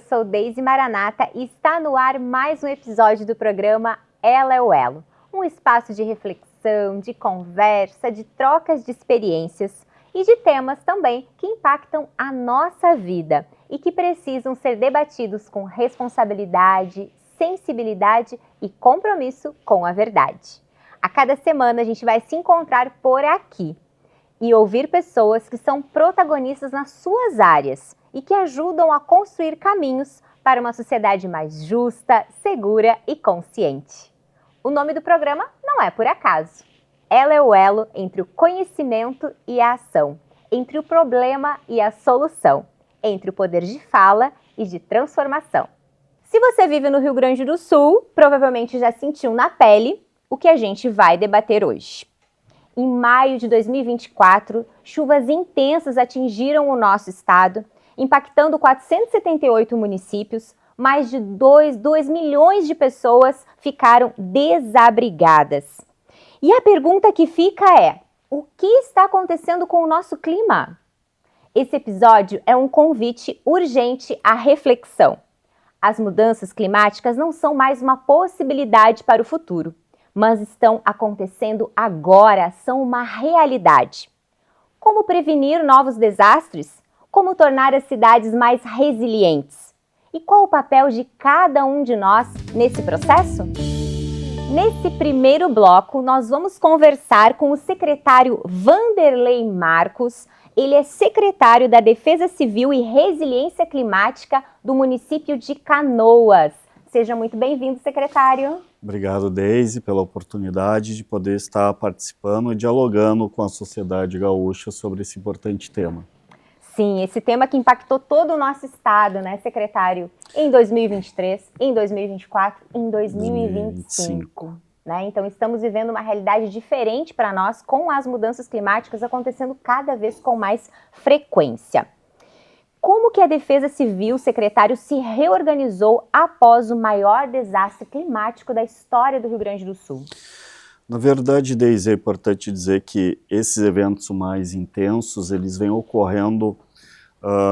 sou Deise Maranata e está no ar mais um episódio do programa Ela é o Elo, um espaço de reflexão, de conversa, de trocas de experiências e de temas também que impactam a nossa vida e que precisam ser debatidos com responsabilidade, sensibilidade e compromisso com a verdade. A cada semana a gente vai se encontrar por aqui e ouvir pessoas que são protagonistas nas suas áreas e que ajudam a construir caminhos para uma sociedade mais justa, segura e consciente. O nome do programa não é por acaso. Ela é o elo entre o conhecimento e a ação, entre o problema e a solução, entre o poder de fala e de transformação. Se você vive no Rio Grande do Sul, provavelmente já sentiu na pele o que a gente vai debater hoje. Em maio de 2024, chuvas intensas atingiram o nosso estado, impactando 478 municípios, mais de 2 milhões de pessoas ficaram desabrigadas. E a pergunta que fica é: o que está acontecendo com o nosso clima? Esse episódio é um convite urgente à reflexão. As mudanças climáticas não são mais uma possibilidade para o futuro, mas estão acontecendo agora, são uma realidade. Como prevenir novos desastres? Como tornar as cidades mais resilientes? E qual o papel de cada um de nós nesse processo? Nesse primeiro bloco, nós vamos conversar com o secretário Vanderlei Marcos. Ele é secretário da Defesa Civil e Resiliência Climática do município de Canoas. Seja muito bem-vindo, secretário. Obrigado, Deise, pela oportunidade de poder estar participando e dialogando com a sociedade gaúcha sobre esse importante tema. Sim, esse tema que impactou todo o nosso estado, né, secretário? Em 2023, em 2024, em 2025. Né? Então, estamos vivendo uma realidade diferente para nós, com as mudanças climáticas acontecendo cada vez com mais frequência. Como que a Defesa Civil, secretário, se reorganizou após o maior desastre climático da história do Rio Grande do Sul? Na verdade, Deise, é importante dizer que esses eventos mais intensos, eles vêm ocorrendo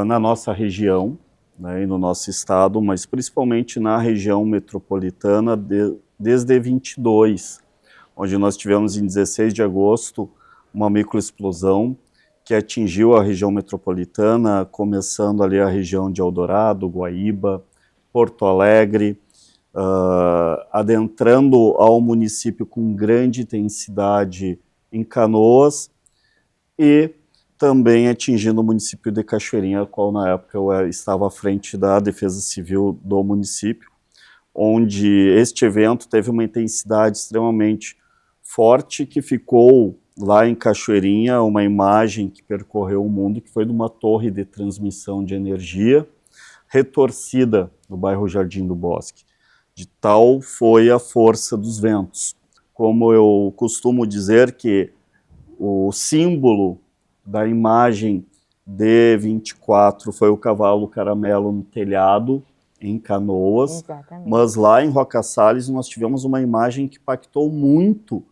na nossa região, né, e no nosso estado, mas principalmente na região metropolitana desde 22, onde nós tivemos em 16 de agosto uma microexplosão que atingiu a região metropolitana, começando ali a região de Eldorado, Guaíba, Porto Alegre, adentrando ao município com grande intensidade em Canoas e também atingindo o município de Cachoeirinha, a qual na época eu estava à frente da Defesa Civil do município, onde este evento teve uma intensidade extremamente forte que ficou lá em Cachoeirinha, uma imagem que percorreu o mundo, que foi de uma torre de transmissão de energia retorcida no bairro Jardim do Bosque. De tal foi a força dos ventos. Como eu costumo dizer que o símbolo da imagem de 24 foi o cavalo caramelo no telhado, em Canoas. Exatamente. Mas lá em Roca Salles nós tivemos uma imagem que impactou muito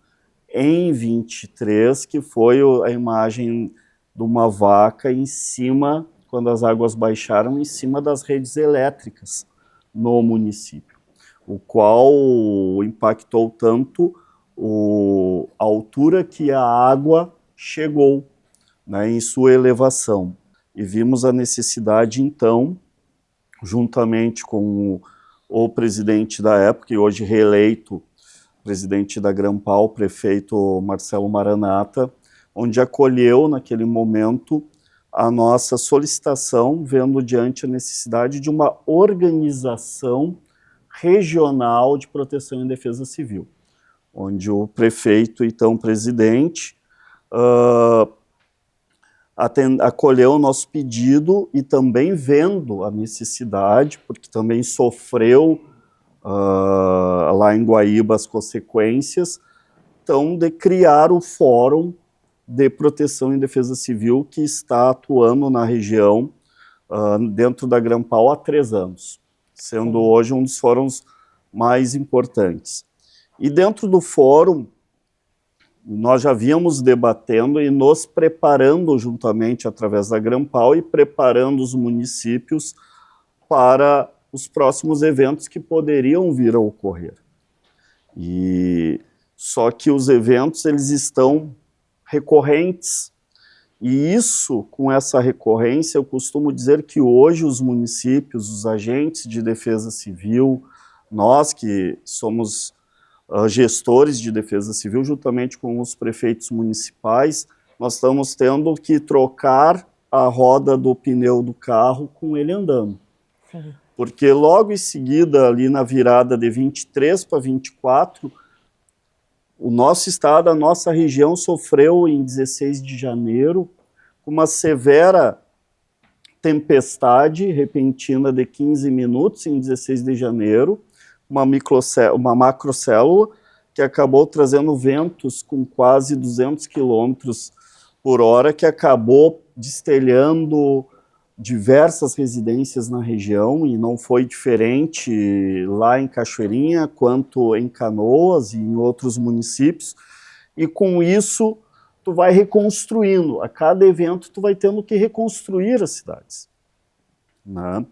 em 23, que foi a imagem de uma vaca em cima, quando as águas baixaram, em cima das redes elétricas no município, o qual impactou tanto a altura que a água chegou, né, em sua elevação. E vimos a necessidade, então, juntamente com o presidente da época, e hoje reeleito presidente da Grampal, o prefeito Marcelo Maranata, onde acolheu naquele momento a nossa solicitação, vendo diante a necessidade de uma organização regional de proteção e defesa civil, onde o prefeito, então presidente, acolheu o nosso pedido e também vendo a necessidade, porque também sofreu lá em Guaíba as consequências, então, de criar o Fórum de Proteção e Defesa Civil, que está atuando na região dentro da Grampal há 3 anos, sendo hoje um dos fóruns mais importantes. E dentro do fórum, nós já vínhamos debatendo e nos preparando juntamente através da Grampal e preparando os municípios para os próximos eventos que poderiam vir a ocorrer. Só que os eventos eles estão recorrentes, e isso, com essa recorrência, eu costumo dizer que hoje os municípios, os agentes de defesa civil, nós que somos gestores de defesa civil, juntamente com os prefeitos municipais, nós estamos tendo que trocar a roda do pneu do carro com ele andando. Sim. Porque logo em seguida, ali na virada de 23 para 24, o nosso estado, a nossa região sofreu em 16 de janeiro uma severa tempestade repentina de 15 minutos em 16 de janeiro, uma macrocélula que acabou trazendo ventos com quase 200 quilômetros por hora, que acabou destelhando diversas residências na região, e não foi diferente lá em Cachoeirinha, quanto em Canoas e em outros municípios, e com isso tu vai reconstruindo, a cada evento tu vai tendo que reconstruir as cidades, né?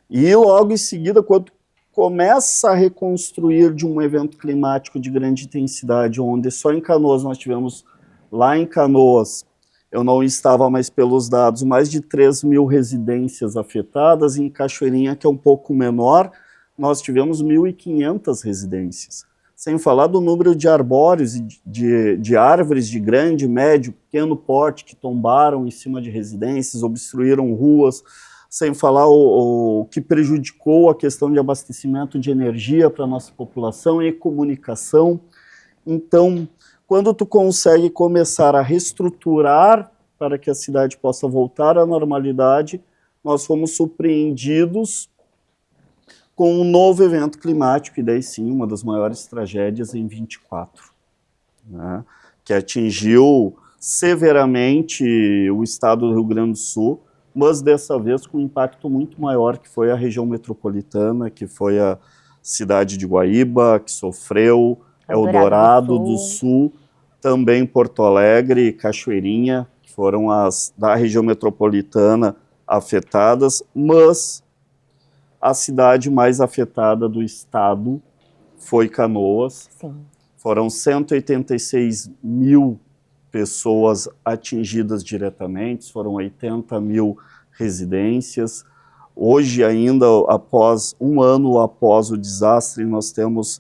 E logo em seguida, quando começa a reconstruir de um evento climático de grande intensidade, onde só em Canoas nós tivemos, lá em Canoas, eu não estava mais pelos dados, mais de 3.000 residências afetadas, e em Cachoeirinha, que é um pouco menor, nós tivemos 1.500 residências. Sem falar do número de arbóreos e de árvores de grande, médio, pequeno porte que tombaram em cima de residências, obstruíram ruas, sem falar o que prejudicou a questão de abastecimento de energia para a nossa população e comunicação. Então, quando tu consegue começar a reestruturar para que a cidade possa voltar à normalidade, nós fomos surpreendidos com um novo evento climático, e daí sim, uma das maiores tragédias em 24, né, que atingiu severamente o estado do Rio Grande do Sul, mas dessa vez com um impacto muito maior, que foi a região metropolitana, que foi a cidade de Guaíba, que sofreu, Eldorado do Sul, também Porto Alegre e Cachoeirinha, que foram as da região metropolitana afetadas, mas a cidade mais afetada do estado foi Canoas. Sim. Foram 186 mil pessoas atingidas diretamente, foram 80 mil residências. Hoje ainda, após um ano após o desastre, nós temos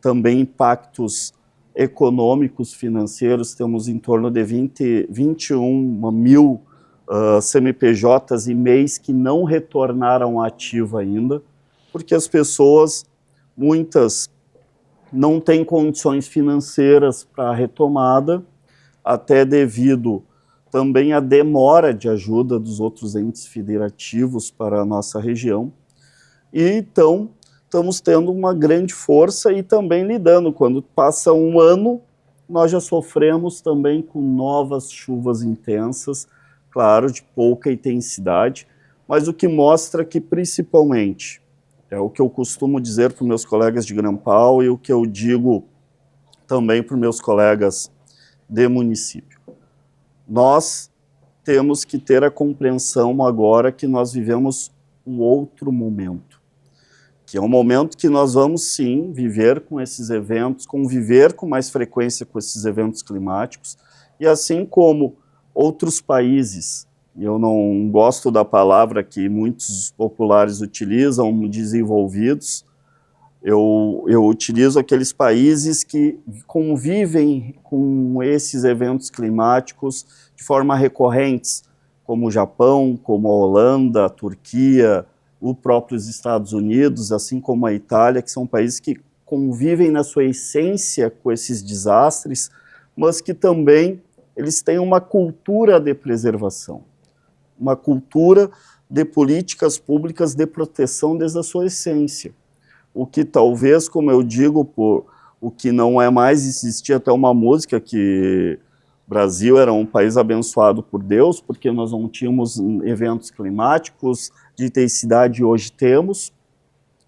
também impactos econômicos, financeiros, temos em torno de 21 mil CNPJs e MEIs que não retornaram à ativa ainda, porque as pessoas, muitas, não têm condições financeiras para a retomada, até devido também à demora de ajuda dos outros entes federativos para a nossa região. E então, estamos tendo uma grande força e também lidando. Quando passa um ano, nós já sofremos também com novas chuvas intensas, claro, de pouca intensidade, mas o que mostra que, principalmente, é o que eu costumo dizer para os meus colegas de Grampal e o que eu digo também para os meus colegas de município. Nós temos que ter a compreensão agora que nós vivemos um outro momento, que é um momento que nós vamos sim viver com esses eventos, conviver com mais frequência com esses eventos climáticos, e assim como outros países, eu não gosto da palavra que muitos populares utilizam, desenvolvidos, eu utilizo aqueles países que convivem com esses eventos climáticos de forma recorrentes, como o Japão, como a Holanda, a Turquia, os próprios Estados Unidos, assim como a Itália, que são países que convivem na sua essência com esses desastres, mas que também eles têm uma cultura de preservação, uma cultura de políticas públicas de proteção desde a sua essência. O que talvez, como eu digo, por o que não é mais, existia até uma música que o Brasil era um país abençoado por Deus, porque nós não tínhamos eventos climáticos de intensidade, hoje temos.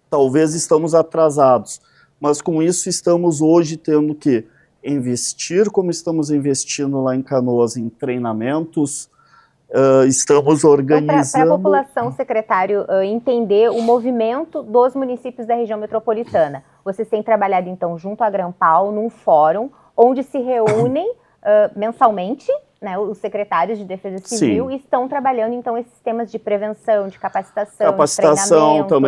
Talvez estamos atrasados, mas com isso estamos hoje tendo que investir, como estamos investindo lá em Canoas, em treinamentos, estamos organizando... Para a população, secretário, entender o movimento dos municípios da região metropolitana. Vocês têm trabalhado, então, junto à Grampal, num fórum, onde se reúnem mensalmente, né, os secretários de Defesa Civil. Sim. E estão trabalhando, então, esses temas de prevenção, de capacitação,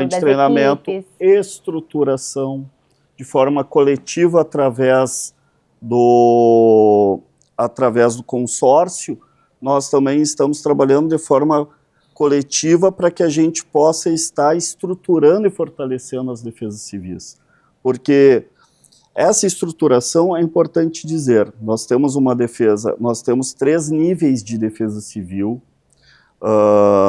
de treinamento, estruturação, de forma coletiva através do consórcio. Nós também estamos trabalhando de forma coletiva para que a gente possa estar estruturando e fortalecendo as defesas civis. Porque essa estruturação é importante dizer, nós temos uma defesa, nós temos 3 níveis de defesa civil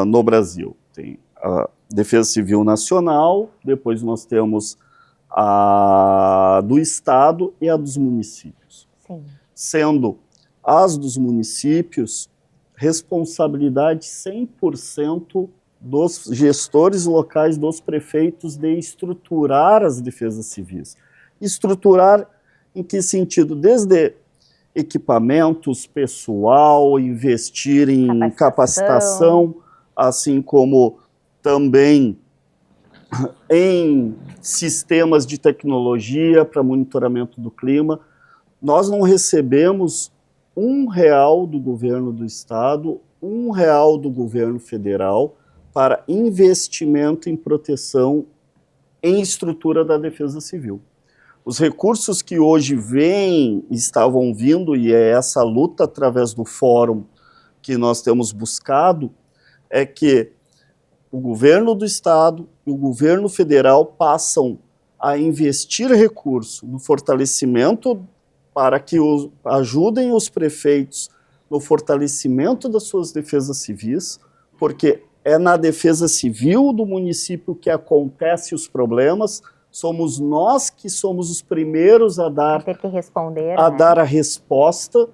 no Brasil. Tem a defesa civil nacional, depois nós temos a do Estado e a dos municípios. Sim. Sendo as dos municípios responsabilidade 100% dos gestores locais, dos prefeitos, de estruturar as defesas civis. Estruturar em que sentido? Desde equipamentos, pessoal, investir em capacitação, assim como também em sistemas de tecnologia para monitoramento do clima. Nós não recebemos R$1 do governo do estado, R$1 do governo federal para investimento em proteção em estrutura da defesa civil. Os recursos que hoje estavam vindo, e é essa luta através do fórum que nós temos buscado, é que o governo do estado e o governo federal passam a investir recurso no fortalecimento para que ajudem os prefeitos no fortalecimento das suas defesas civis, porque é na defesa civil do município que acontecem os problemas, somos nós que somos os primeiros a dar a resposta,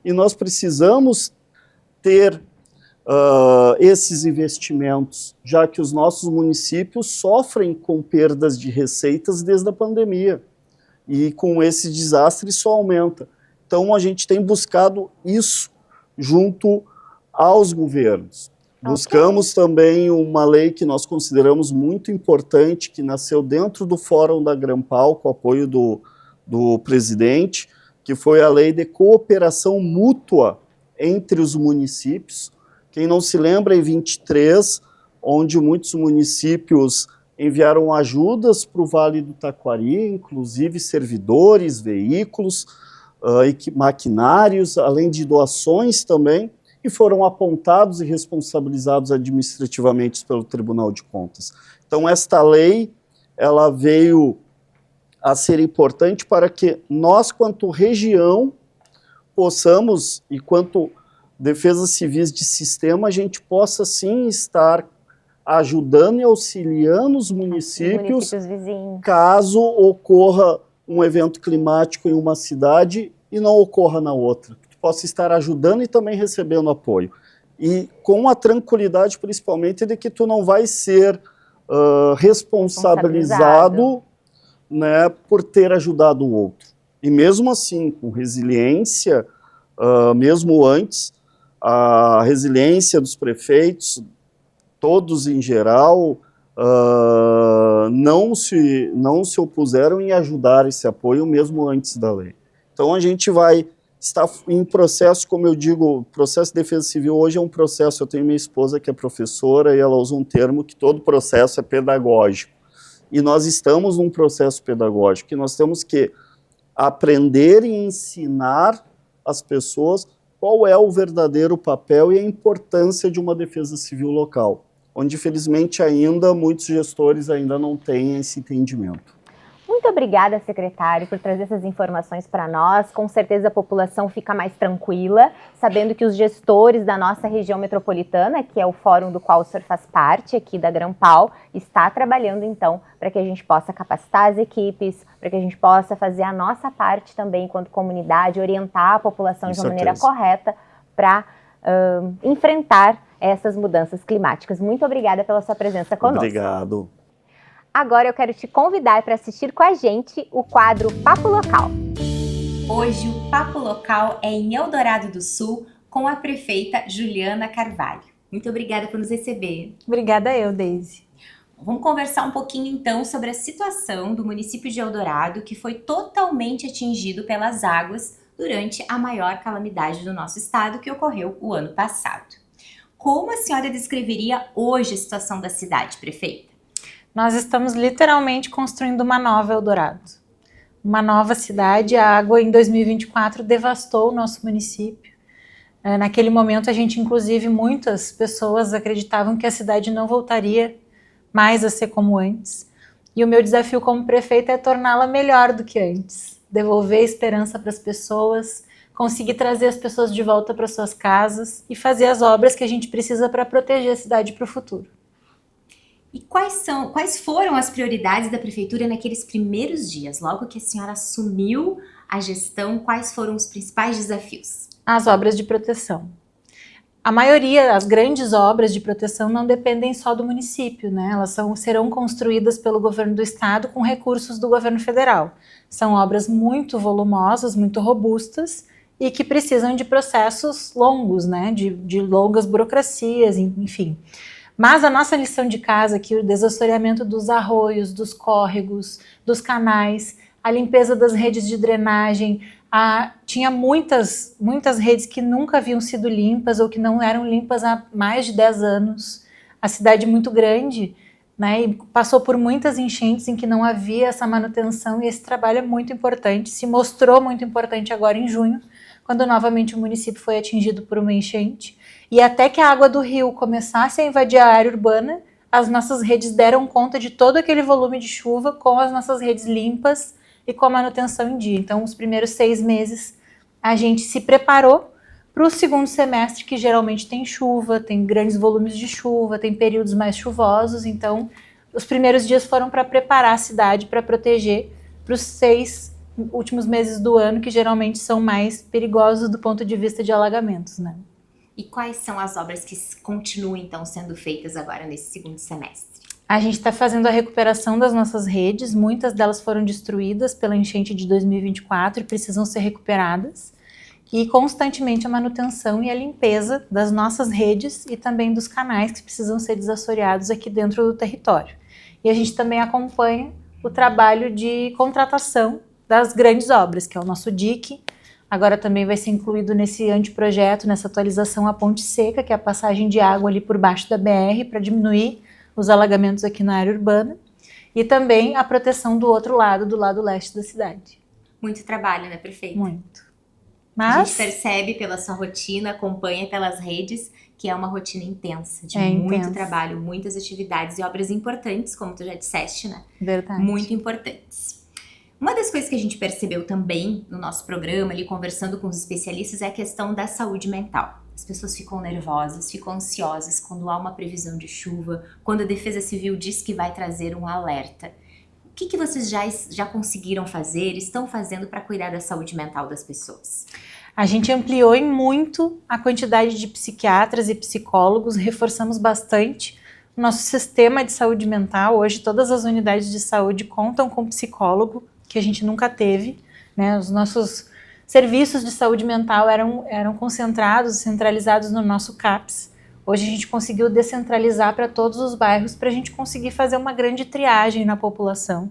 e nós precisamos ter esses investimentos, já que os nossos municípios sofrem com perdas de receitas desde a pandemia. E com esse desastre isso aumenta. Então a gente tem buscado isso junto aos governos. Buscamos também uma lei que nós consideramos muito importante, que nasceu dentro do Fórum da Grampal, com o apoio do presidente, que foi a lei de cooperação mútua entre os municípios. Quem não se lembra, em 23, onde muitos municípios enviaram ajudas para o Vale do Taquari, inclusive servidores, veículos, maquinários, além de doações também, e foram apontados e responsabilizados administrativamente pelo Tribunal de Contas. Então, esta lei, ela veio a ser importante para que nós, quanto região, possamos, e quanto defesas civis de sistema, a gente possa, sim, estar ajudando e auxiliando os municípios caso ocorra um evento climático em uma cidade e não ocorra na outra. Que possa estar ajudando e também recebendo apoio. E com a tranquilidade, principalmente, de que tu não vai ser responsabilizado, né, por ter ajudado o outro. E mesmo assim, com resiliência, mesmo antes, a resiliência dos prefeitos, todos em geral, não se opuseram em ajudar esse apoio mesmo antes da lei. Então a gente vai estar em processo, como eu digo, o processo de defesa civil hoje é um processo. Eu tenho minha esposa que é professora e ela usa um termo que todo processo é pedagógico. E nós estamos num processo pedagógico, e nós temos que aprender e ensinar as pessoas qual é o verdadeiro papel e a importância de uma defesa civil local, onde, felizmente, ainda muitos gestores ainda não têm esse entendimento. Muito obrigada, secretário, por trazer essas informações para nós. Com certeza a população fica mais tranquila, sabendo que os gestores da nossa região metropolitana, que é o fórum do qual o senhor faz parte aqui da Grampal, está trabalhando, então, para que a gente possa capacitar as equipes, para que a gente possa fazer a nossa parte também, enquanto comunidade, orientar a população de uma maneira correta para enfrentar essas mudanças climáticas. Muito obrigada pela sua presença conosco. Obrigado. Agora eu quero te convidar para assistir com a gente o quadro Papo Local. Hoje o Papo Local é em Eldorado do Sul, com a prefeita Juliana Carvalho. Muito obrigada por nos receber. Obrigada eu, Deise. Vamos conversar um pouquinho então sobre a situação do município de Eldorado, que foi totalmente atingido pelas águas durante a maior calamidade do nosso estado, que ocorreu o ano passado. Como a senhora descreveria hoje a situação da cidade, prefeita? Nós estamos literalmente construindo uma nova Eldorado. Uma nova cidade. A água em 2024 devastou o nosso município. Naquele momento, inclusive, muitas pessoas acreditavam que a cidade não voltaria mais a ser como antes. E o meu desafio como prefeita é torná-la melhor do que antes. Devolver esperança para as pessoas, conseguir trazer as pessoas de volta para suas casas e fazer as obras que a gente precisa para proteger a cidade para o futuro. E quais foram as prioridades da prefeitura naqueles primeiros dias? Logo que a senhora assumiu a gestão, quais foram os principais desafios? As obras de proteção. A maioria, as grandes obras de proteção não dependem só do município, né? Elas serão construídas pelo governo do estado com recursos do governo federal. São obras muito volumosas, muito robustas e que precisam de processos longos, né? De longas burocracias, enfim. Mas a nossa lição de casa aqui, o desassoreamento dos arroios, dos córregos, dos canais, a limpeza das redes de drenagem, tinha muitas redes que nunca haviam sido limpas ou que não eram limpas há mais de 10 anos. A cidade muito grande, né, e passou por muitas enchentes em que não havia essa manutenção, e esse trabalho é muito importante, se mostrou muito importante agora em junho, quando novamente o município foi atingido por uma enchente. E até que a água do rio começasse a invadir a área urbana, as nossas redes deram conta de todo aquele volume de chuva com as nossas redes limpas e com a manutenção em dia. Então, os primeiros 6 meses, a gente se preparou para o segundo semestre, que geralmente tem chuva, tem grandes volumes de chuva, tem períodos mais chuvosos. Então, os primeiros dias foram para preparar a cidade, para proteger para os 6 últimos meses do ano, que geralmente são mais perigosos do ponto de vista de alagamentos, né? E quais são as obras que continuam, então, sendo feitas agora nesse segundo semestre? A gente está fazendo a recuperação das nossas redes, muitas delas foram destruídas pela enchente de 2024 e precisam ser recuperadas. E constantemente a manutenção e a limpeza das nossas redes e também dos canais que precisam ser desassoreados aqui dentro do território. E a gente também acompanha o trabalho de contratação das grandes obras, que é o nosso DIC. Agora também vai ser incluído nesse anteprojeto, nessa atualização, a Ponte Seca, que é a passagem de água ali por baixo da BR para diminuir os alagamentos aqui na área urbana, e também a proteção do outro lado, do lado leste da cidade. Muito trabalho, né, prefeita? Muito. Mas a gente percebe pela sua rotina, acompanha pelas redes, que é uma rotina intensa, de muito trabalho, muitas atividades e obras importantes, como tu já disseste, né? Verdade. Muito importantes. Uma das coisas que a gente percebeu também no nosso programa, ali conversando com os especialistas, é a questão da saúde mental. As pessoas ficam nervosas, ficam ansiosas quando há uma previsão de chuva, quando a Defesa Civil diz que vai trazer um alerta. O que vocês já conseguiram fazer, estão fazendo para cuidar da saúde mental das pessoas? A gente ampliou em muito a quantidade de psiquiatras e psicólogos, reforçamos bastante o nosso sistema de saúde mental. Hoje todas as unidades de saúde contam com psicólogo, que a gente nunca teve, né? Os nossos serviços de saúde mental eram concentrados, centralizados no nosso CAPS. Hoje a gente conseguiu descentralizar para todos os bairros para a gente conseguir fazer uma grande triagem na população.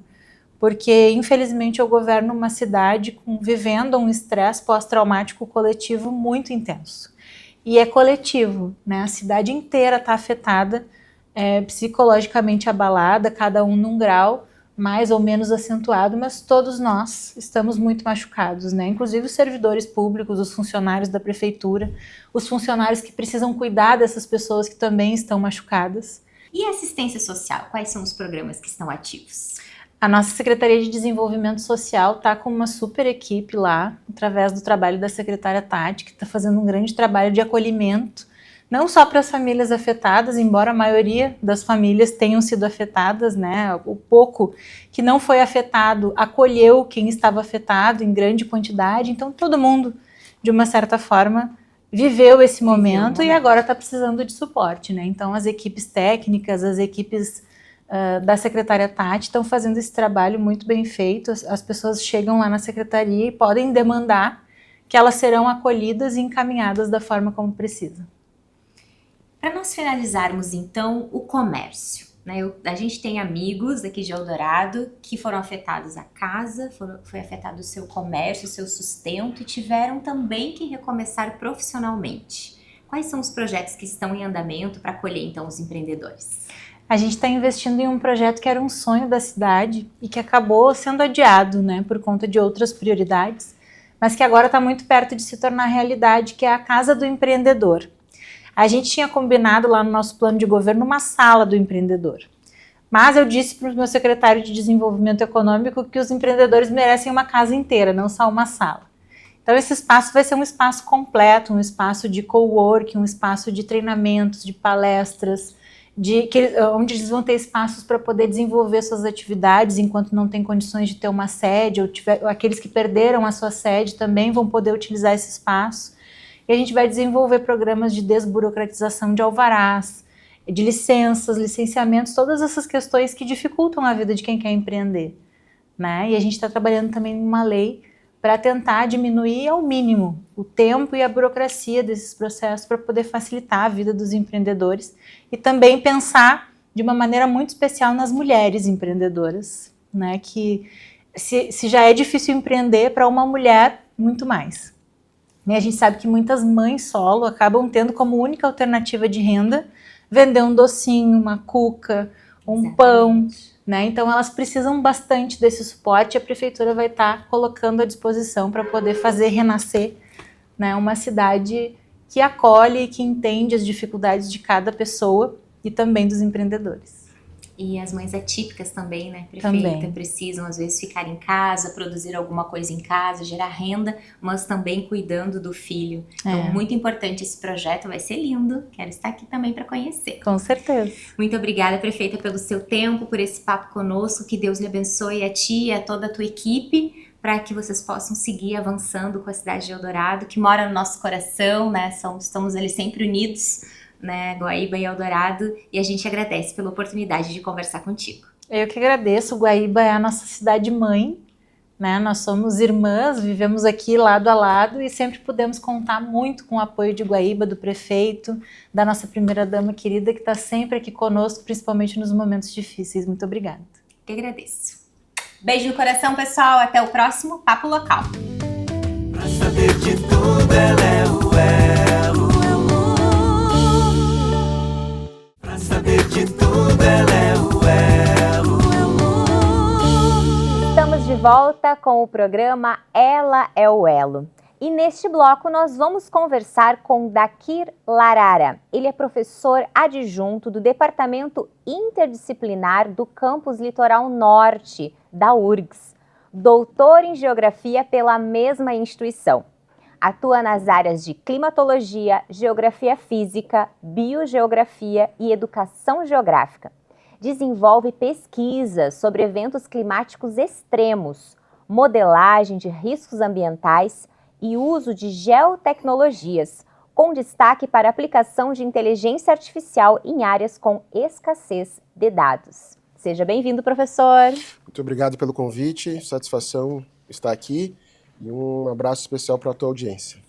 Porque, infelizmente, eu governo uma cidade vivendo um estresse pós-traumático coletivo muito intenso. E é coletivo, né? A cidade inteira está afetada, psicologicamente abalada, cada um num grau mais ou menos acentuado, mas todos nós estamos muito machucados, né? Inclusive os servidores públicos, os funcionários da prefeitura, os funcionários que precisam cuidar dessas pessoas que também estão machucadas. E a assistência social? Quais são os programas que estão ativos? A nossa Secretaria de Desenvolvimento Social está com uma super equipe lá, através do trabalho da secretária Tati, que está fazendo um grande trabalho de acolhimento, não só para as famílias afetadas, embora a maioria das famílias tenham sido afetadas, né? O pouco que não foi afetado acolheu quem estava afetado em grande quantidade, então todo mundo, de uma certa forma, viveu esse momento e agora está precisando de suporte, né? Então as equipes técnicas, as equipes da secretária Tati estão fazendo esse trabalho muito bem feito. As pessoas chegam lá na secretaria e podem demandar que elas serão acolhidas e encaminhadas da forma como precisa. Para nós finalizarmos, então, o comércio, né? A gente tem amigos aqui de Eldorado que foram afetados a casa, foi afetado o seu comércio, o seu sustento e tiveram também que recomeçar profissionalmente. Quais são os projetos que estão em andamento para acolher, então, os empreendedores? A gente está investindo em um projeto que era um sonho da cidade e que acabou sendo adiado, né, por conta de outras prioridades, mas que agora está muito perto de se tornar realidade, que é a Casa do Empreendedor. A gente tinha combinado lá no nosso plano de governo uma sala do empreendedor, mas eu disse para o meu secretário de Desenvolvimento Econômico que os empreendedores merecem uma casa inteira, não só uma sala. Então esse espaço vai ser um espaço completo, um espaço de coworking, um espaço de treinamentos, de palestras, onde eles vão ter espaços para poder desenvolver suas atividades enquanto não tem condições de ter uma sede, ou aqueles que perderam a sua sede também vão poder utilizar esse espaço. E a gente vai desenvolver programas de desburocratização de alvarás, de licenças, licenciamentos, todas essas questões que dificultam a vida de quem quer empreender, né? E a gente está trabalhando também em uma lei para tentar diminuir ao mínimo o tempo e a burocracia desses processos para poder facilitar a vida dos empreendedores e também pensar de uma maneira muito especial nas mulheres empreendedoras, né? Que se já é difícil empreender, para uma mulher, muito mais. E a gente sabe que muitas mães solo acabam tendo como única alternativa de renda vender um docinho, uma cuca, um pão, né? Então elas precisam bastante desse suporte e a prefeitura vai estar colocando à disposição para poder fazer renascer, né, uma cidade que acolhe e que entende as dificuldades de cada pessoa e também dos empreendedores. E as mães atípicas também, né, prefeita? Também. Precisam, às vezes, ficar em casa, produzir alguma coisa em casa, gerar renda, mas também cuidando do filho. Então, muito importante esse projeto, vai ser lindo. Quero estar aqui também para conhecer. Com certeza. Muito obrigada, prefeita, pelo seu tempo, por esse papo conosco. Que Deus lhe abençoe a ti e a toda a tua equipe, para que vocês possam seguir avançando com a cidade de Eldorado, que mora no nosso coração, né? Estamos ali sempre unidos, né, Guaíba e Eldorado, e a gente agradece pela oportunidade de conversar contigo. Eu que agradeço. Guaíba é a nossa cidade mãe, né? Nós somos irmãs, vivemos aqui lado a lado e sempre pudemos contar muito com o apoio de Guaíba, do prefeito, da nossa primeira-dama querida, que está sempre aqui conosco, principalmente nos momentos difíceis. Muito obrigada. Eu que agradeço. Beijo no coração, pessoal. Até o próximo Papo Local. Pra saber de tudo, ela é o elo. Saber de tudo, ela é o elo. Estamos de volta com o programa Ela é o Elo. E neste bloco nós vamos conversar com Dakir Larara. Ele é professor adjunto do Departamento Interdisciplinar do Campus Litoral Norte, da URGS. Doutor em Geografia pela mesma instituição. Atua nas áreas de climatologia, geografia física, biogeografia e educação geográfica. Desenvolve pesquisas sobre eventos climáticos extremos, modelagem de riscos ambientais e uso de geotecnologias, com destaque para a aplicação de inteligência artificial em áreas com escassez de dados. Seja bem-vindo, professor. Muito obrigado pelo convite, satisfação estar aqui. E um abraço especial para a tua audiência.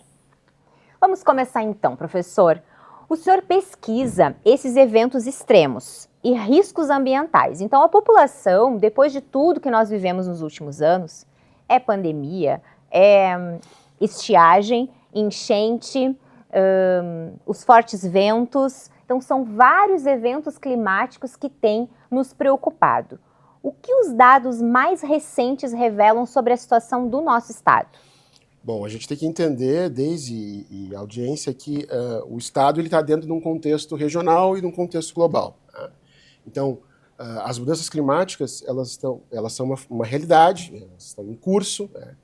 Vamos começar então, professor. O senhor pesquisa esses eventos extremos e riscos ambientais. Então, a população, depois de tudo que nós vivemos nos últimos anos, é pandemia, é estiagem, enchente, os fortes ventos. Então, são vários eventos climáticos que têm nos preocupado. O que os dados mais recentes revelam sobre a situação do nosso estado? Bom, a gente tem que entender, desde a audiência, que o estado está dentro de um contexto regional e de um contexto global. Né? Então, as mudanças climáticas, elas são uma realidade, elas estão em curso, né?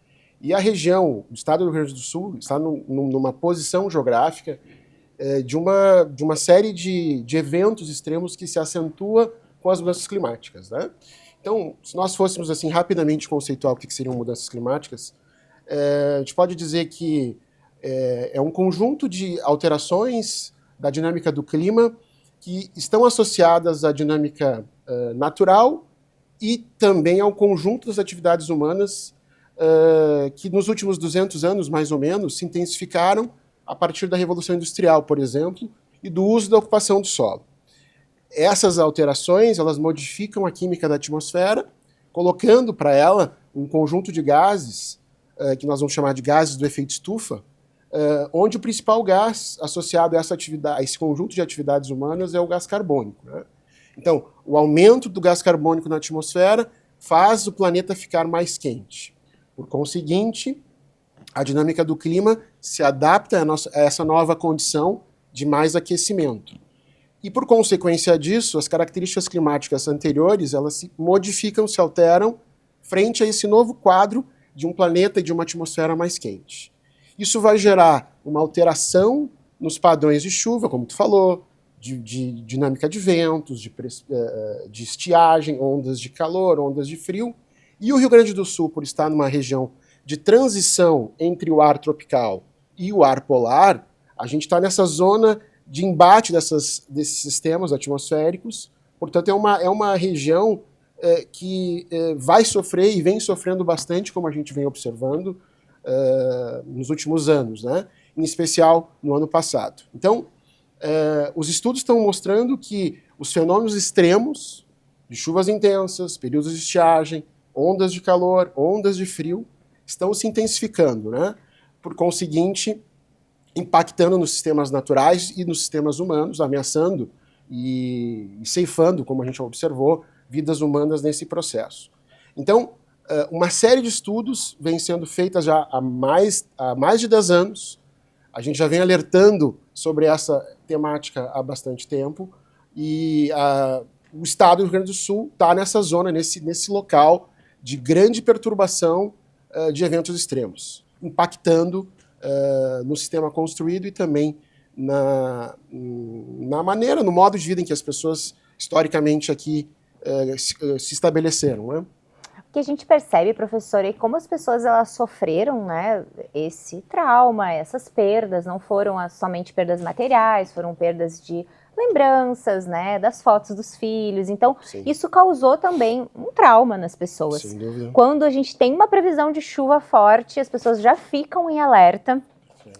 E a região, o estado do Rio Grande do Sul, está numa posição geográfica de uma série de eventos extremos que se acentua com as mudanças climáticas, né? Então, se nós fôssemos assim rapidamente conceituar o que seriam mudanças climáticas, a gente pode dizer que é um conjunto de alterações da dinâmica do clima que estão associadas à dinâmica natural e também ao conjunto das atividades humanas que nos últimos 200 anos, mais ou menos, se intensificaram a partir da Revolução Industrial, por exemplo, e do uso da ocupação do solo. Essas alterações, elas modificam a química da atmosfera, colocando para ela um conjunto de gases, que nós vamos chamar de gases do efeito estufa, onde o principal gás associado a esse conjunto de atividades humanas é o gás carbônico, né? Então, o aumento do gás carbônico na atmosfera faz o planeta ficar mais quente. Por conseguinte, a dinâmica do clima se adapta a essa nova condição de mais aquecimento. E, por consequência disso, as características climáticas anteriores, elas se modificam, se alteram, frente a esse novo quadro de um planeta e de uma atmosfera mais quente. Isso vai gerar uma alteração nos padrões de chuva, como tu falou, de dinâmica de ventos, de estiagem, ondas de calor, ondas de frio. E o Rio Grande do Sul, por estar numa região de transição entre o ar tropical e o ar polar, a gente está nessa zona de embate desses sistemas atmosféricos. Portanto, é uma região que vai sofrer e vem sofrendo bastante, como a gente vem observando nos últimos anos, né? Em especial no ano passado. Então, os estudos estão mostrando que os fenômenos extremos de chuvas intensas, períodos de estiagem, ondas de calor, ondas de frio, estão se intensificando, né? Por conseguinte, impactando nos sistemas naturais e nos sistemas humanos, ameaçando e ceifando, como a gente observou, vidas humanas nesse processo. Então, uma série de estudos vem sendo feitas já há mais de 10 anos. A gente já vem alertando sobre essa temática há bastante tempo e o estado do Rio Grande do Sul está nessa zona, nesse local de grande perturbação de eventos extremos, impactando no sistema construído e também na maneira, no modo de vida em que as pessoas, historicamente, aqui se estabeleceram, né? O que a gente percebe, professor, é como as pessoas elas sofreram, né, esse trauma, essas perdas, não foram somente perdas materiais, foram perdas de lembranças, né, das fotos dos filhos. Então, sim, isso causou também um trauma nas pessoas. Sem dúvida. Quando a gente tem uma previsão de chuva forte, as pessoas já ficam em alerta.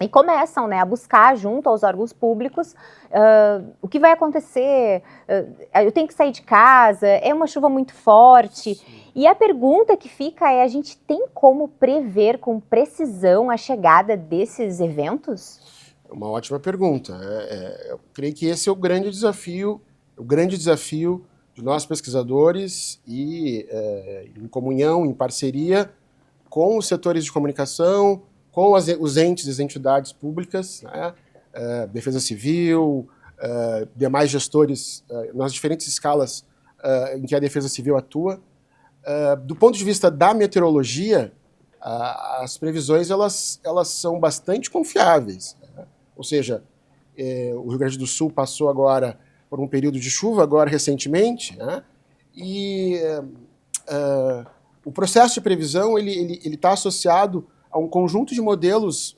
E começam, né, a buscar junto aos órgãos públicos o que vai acontecer, eu tenho que sair de casa, é uma chuva muito forte. Sim. E a pergunta que fica é, a gente tem como prever com precisão a chegada desses eventos? Uma ótima pergunta. Eu creio que esse é o grande desafio de nós pesquisadores e em comunhão, em parceria com os setores de comunicação, com os entes e as entidades públicas, né? Defesa Civil, demais gestores nas diferentes escalas em que a Defesa Civil atua. Do ponto de vista da meteorologia, as previsões elas são bastante confiáveis, né? Ou seja, o Rio Grande do Sul passou agora por um período de chuva, agora recentemente, né? E o processo de previsão ele está associado a um conjunto de modelos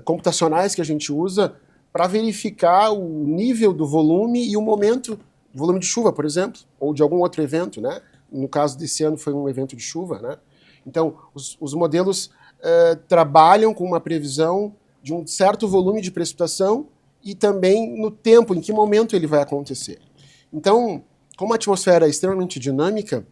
computacionais que a gente usa para verificar o nível do volume e o momento, volume de chuva, por exemplo, ou de algum outro evento, né? No caso desse ano foi um evento de chuva, né? Então, os modelos trabalham com uma previsão de um certo volume de precipitação e também no tempo, em que momento ele vai acontecer. Então, como a atmosfera é extremamente dinâmica,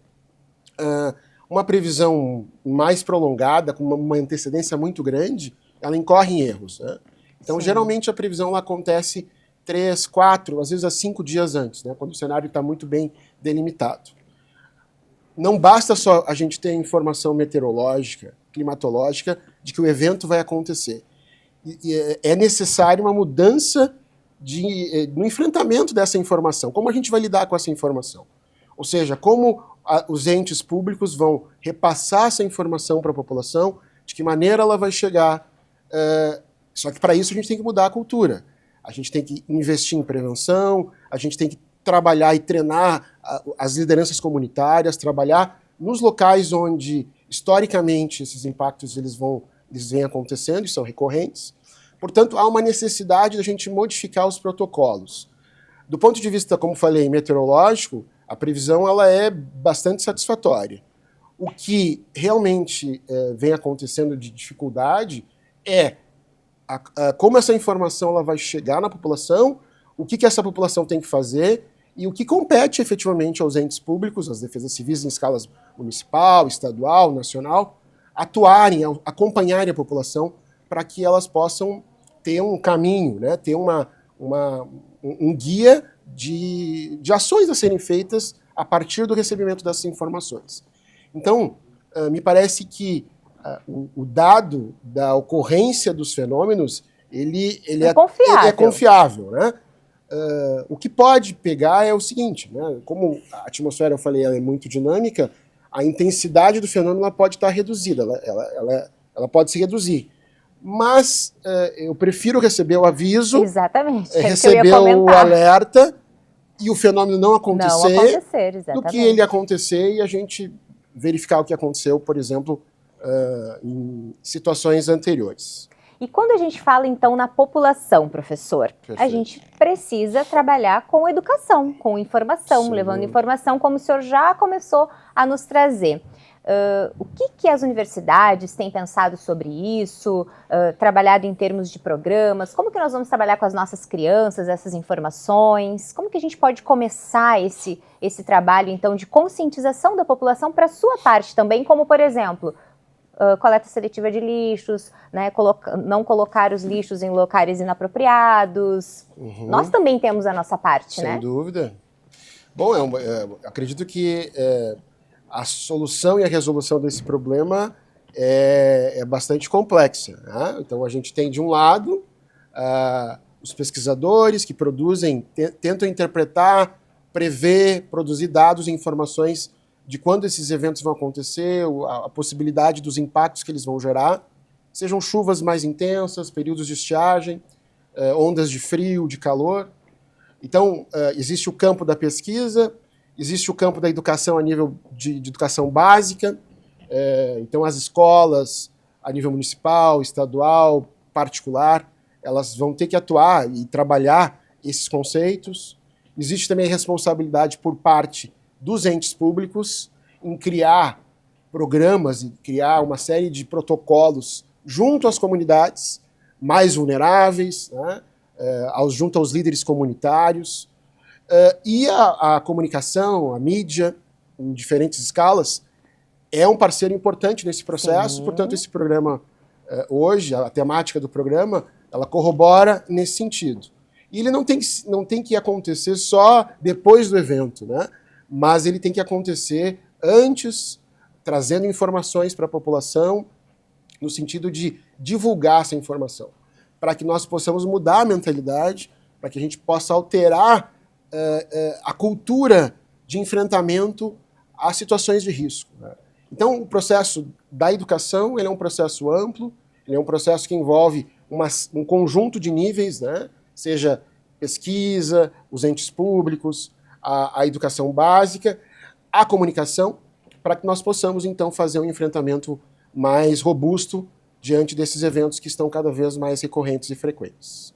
uma previsão mais prolongada, com uma antecedência muito grande, ela incorre em erros, né? Então, sim, geralmente a previsão ela acontece 3, 4, às vezes 5 dias antes, né? Quando o cenário está muito bem delimitado. Não basta só a gente ter informação meteorológica, climatológica, de que o evento vai acontecer. É necessário uma mudança no enfrentamento dessa informação. Como a gente vai lidar com essa informação? Ou seja, como os entes públicos vão repassar essa informação para a população, de que maneira ela vai chegar. Só que para isso a gente tem que mudar a cultura. A gente tem que investir em prevenção, a gente tem que trabalhar e treinar as lideranças comunitárias, trabalhar nos locais onde, historicamente, esses impactos eles vêm acontecendo e são recorrentes. Portanto, há uma necessidade de a gente modificar os protocolos. Do ponto de vista, como falei, meteorológico, a previsão ela é bastante satisfatória. O que realmente vem acontecendo de dificuldade é como essa informação ela vai chegar na população, o que essa população tem que fazer e o que compete efetivamente aos entes públicos, às defesas civis em escalas municipal, estadual, nacional, atuarem, acompanharem a população para que elas possam ter um caminho, né, ter um guia de ações a serem feitas a partir do recebimento dessas informações. Então, me parece que o dado da ocorrência dos fenômenos, ele é confiável, né? O que pode pegar é o seguinte, né? Como a atmosfera, eu falei, ela é muito dinâmica, a intensidade do fenômeno ela pode estar reduzida, ela pode se reduzir. Mas eu prefiro receber o aviso, exatamente, receber o alerta e o fenômeno não acontecer do que ele acontecer e a gente verificar o que aconteceu, por exemplo, em situações anteriores. E quando a gente fala, então, na população, professor, Perfeito. A gente precisa trabalhar com educação, com informação, Sim. levando informação, como o senhor já começou a nos trazer. O que as universidades têm pensado sobre isso, trabalhado em termos de programas? Como que nós vamos trabalhar com as nossas crianças essas informações? Como que a gente pode começar esse trabalho, então, de conscientização da população para a sua parte também, como, por exemplo, coleta seletiva de lixos, né, não colocar os lixos em locais inapropriados. Uhum. Nós também temos a nossa parte, né? Sem dúvida. Bom, acredito que a solução e a resolução desse problema é bastante complexa, né? Então, a gente tem, de um lado, os pesquisadores que produzem, tentam interpretar, prever, produzir dados e informações de quando esses eventos vão acontecer, a possibilidade dos impactos que eles vão gerar, sejam chuvas mais intensas, períodos de estiagem, ondas de frio, de calor. Então, existe o campo da pesquisa, existe o campo da educação a nível de educação básica, então as escolas a nível municipal, estadual, particular, elas vão ter que atuar e trabalhar esses conceitos. Existe também a responsabilidade por parte dos entes públicos em criar programas e criar uma série de protocolos junto às comunidades mais vulneráveis, né, junto aos líderes comunitários, e a comunicação, a mídia, em diferentes escalas, é um parceiro importante nesse processo. Sim. Portanto, esse programa, hoje, a temática do programa, ela corrobora nesse sentido. E ele não tem que acontecer só depois do evento, né? Mas ele tem que acontecer antes, trazendo informações para a população, no sentido de divulgar essa informação, para que nós possamos mudar a mentalidade, para que a gente possa alterar a cultura de enfrentamento a situações de risco, né? Então, o processo da educação ele é um processo amplo, ele é um processo que envolve um conjunto de níveis, né? Seja pesquisa, os entes públicos, a educação básica, a comunicação, para que nós possamos, então, fazer um enfrentamento mais robusto diante desses eventos que estão cada vez mais recorrentes e frequentes.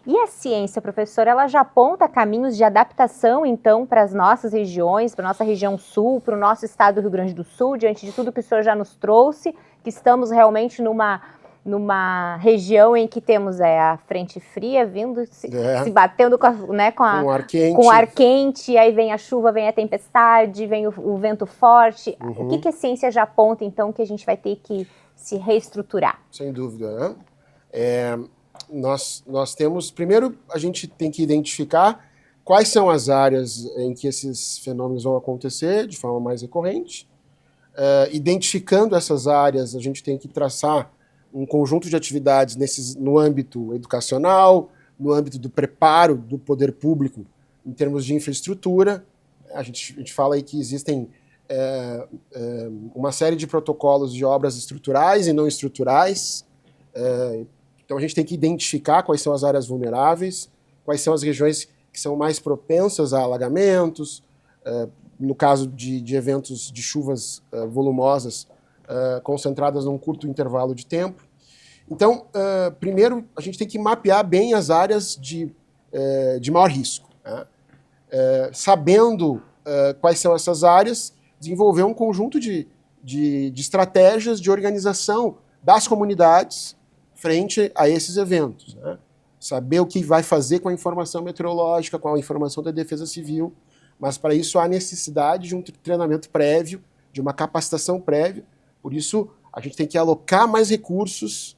E a ciência, professor, ela já aponta caminhos de adaptação, então, para as nossas regiões, para a nossa região sul, para o nosso estado do Rio Grande do Sul, diante de tudo que o senhor já nos trouxe, que estamos realmente numa região em que temos a frente fria vindo, se batendo com o ar quente, aí vem a chuva, vem a tempestade, vem o vento forte. Uhum. O que a ciência já aponta, então, que a gente vai ter que se reestruturar? Sem dúvida, né? Nós temos... Primeiro, a gente tem que identificar quais são as áreas em que esses fenômenos vão acontecer de forma mais recorrente. Identificando essas áreas, a gente tem que traçar um conjunto de atividades no âmbito educacional, no âmbito do preparo do poder público em termos de infraestrutura. A gente fala aí que existem uma série de protocolos de obras estruturais e não estruturais. Então a gente tem que identificar quais são as áreas vulneráveis, quais são as regiões que são mais propensas a alagamentos, no caso de eventos de chuvas volumosas, concentradas num curto intervalo de tempo. Então, primeiro, a gente tem que mapear bem as áreas de maior risco, né? Sabendo quais são essas áreas, desenvolver um conjunto de de estratégias de organização das comunidades frente a esses eventos, né? Saber o que vai fazer com a informação meteorológica, com a informação da Defesa Civil, mas para isso há necessidade de um treinamento prévio, de uma capacitação prévia. Por isso, a gente tem que alocar mais recursos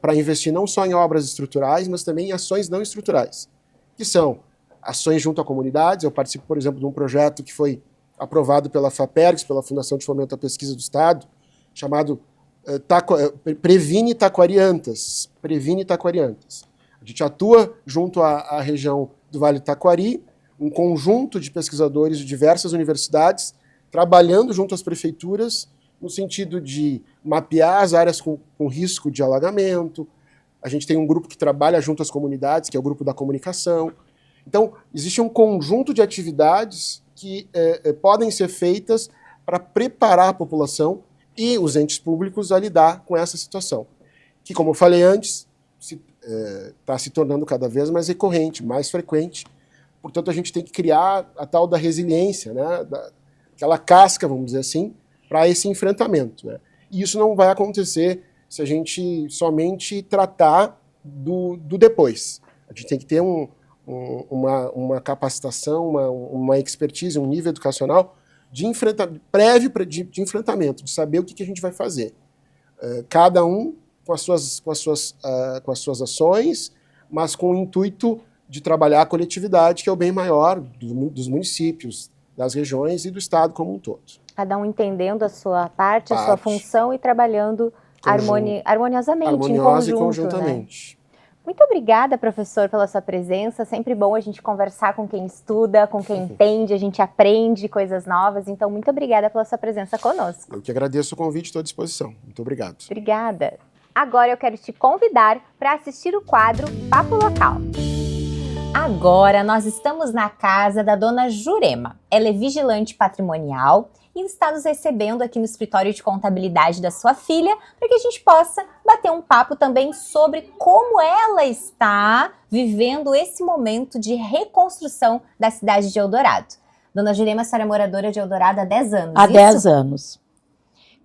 para investir não só em obras estruturais, mas também em ações não estruturais, que são ações junto a comunidades. Eu participo, por exemplo, de um projeto que foi aprovado pela FAPERGS, pela Fundação de Fomento à Pesquisa do Estado, chamado Previne Taquariantas. Previne Taquariantas. A gente atua junto à região do Vale do Taquari, um conjunto de pesquisadores de diversas universidades, trabalhando junto às prefeituras, no sentido de mapear as áreas com risco de alagamento. A gente tem um grupo que trabalha junto às comunidades, que é o grupo da comunicação. Então, existe um conjunto de atividades que podem ser feitas para preparar a população e os entes públicos a lidar com essa situação, que, como eu falei antes, está se tornando cada vez mais recorrente, mais frequente. Portanto, a gente tem que criar a tal da resiliência, né? Aquela casca, vamos dizer assim, para esse enfrentamento, né? E isso não vai acontecer se a gente somente tratar do depois. A gente tem que ter uma capacitação, uma expertise, um nível educacional prévio de enfrentamento, de saber o que a gente vai fazer. Cada um com as suas ações, mas com o intuito de trabalhar a coletividade, que é o bem maior dos municípios, das regiões e do Estado como um todo. Cada um entendendo a sua parte, a sua função e trabalhando harmoniosamente, harmoniosa em conjunto, e conjuntamente. Né? Muito obrigada, professor, pela sua presença. Sempre bom a gente conversar com quem estuda, com quem entende, a gente aprende coisas novas. Então, muito obrigada pela sua presença conosco. Eu que agradeço o convite, estou à disposição. Muito obrigado. Obrigada. Agora eu quero te convidar para assistir o quadro Papo Local. Agora nós estamos na casa da dona Jurema. Ela é vigilante patrimonial e está nos recebendo aqui no escritório de contabilidade da sua filha para que a gente possa bater um papo também sobre como ela está vivendo esse momento de reconstrução da cidade de Eldorado. Dona Jurema, a senhora é moradora de Eldorado há 10 anos, Há 10 anos.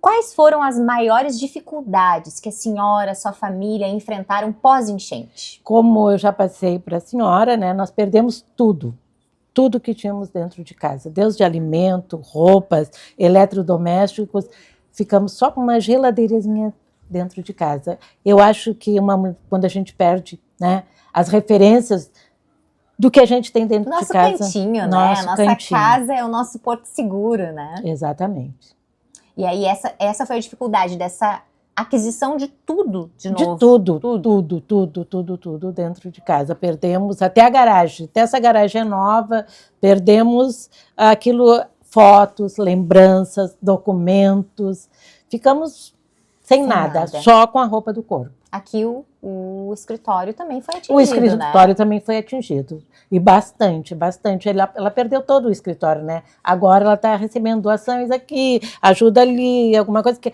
Quais foram as maiores dificuldades que a senhora, sua família enfrentaram pós-enchente? Como eu já passei para a senhora, né, nós perdemos tudo que tínhamos dentro de casa, desde alimento, roupas, eletrodomésticos, ficamos só com uma geladeirazinha dentro de casa. Eu acho que quando a gente perde, né, as referências do que a gente tem dentro de casa. Nosso cantinho, né? Nossa casa é o nosso porto seguro, né? Exatamente. E aí essa foi a dificuldade dessa aquisição de tudo de novo. De tudo dentro de casa. Perdemos até a garagem. Até essa garagem é nova, perdemos aquilo, fotos, lembranças, documentos. Ficamos sem nada, só com a roupa do corpo. Aqui o escritório também foi atingido, O escritório, né? Também foi atingido. E bastante. Ela perdeu todo o escritório, né? Agora ela está recebendo doações aqui, ajuda ali, alguma coisa que...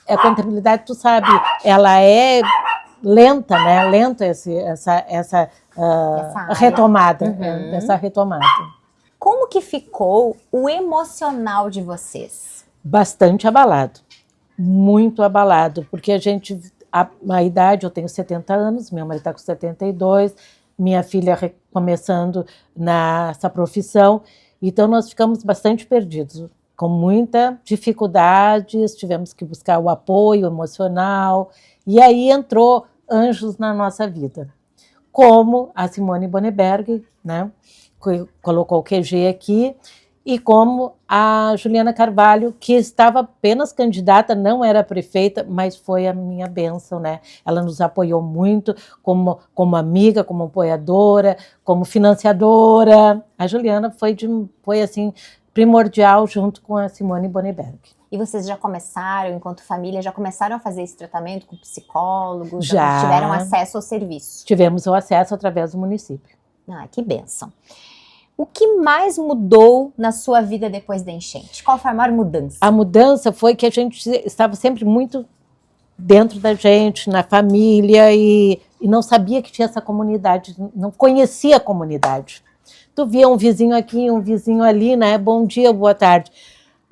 A contabilidade, tu sabe, ela é lenta, né? Lenta essa retomada. Uhum. Essa retomada. Como que ficou o emocional de vocês? Bastante abalado. Muito abalado. Porque a idade, eu tenho 70 anos, meu marido está com 72, minha filha começando nessa profissão. Então, nós ficamos bastante perdidos. Com muita dificuldade, tivemos que buscar o apoio emocional, e aí entrou anjos na nossa vida, como a Simone Boneberg, né, colocou o QG aqui, e como a Juliana Carvalho, que estava apenas candidata, não era prefeita, mas foi a minha bênção, né? Ela nos apoiou muito como amiga, como apoiadora, como financiadora. A Juliana foi assim, primordial junto com a Simone Boneberg. E vocês já começaram, enquanto família, já começaram a fazer esse tratamento com psicólogos? Já. Tiveram acesso ao serviço? Tivemos o acesso através do município. Ah, que bênção. O que mais mudou na sua vida depois da enchente? Qual foi a maior mudança? A mudança foi que a gente estava sempre muito dentro da gente, na família, e não sabia que tinha essa comunidade, não conhecia a comunidade. Tu via um vizinho aqui, um vizinho ali, né? Bom dia, boa tarde.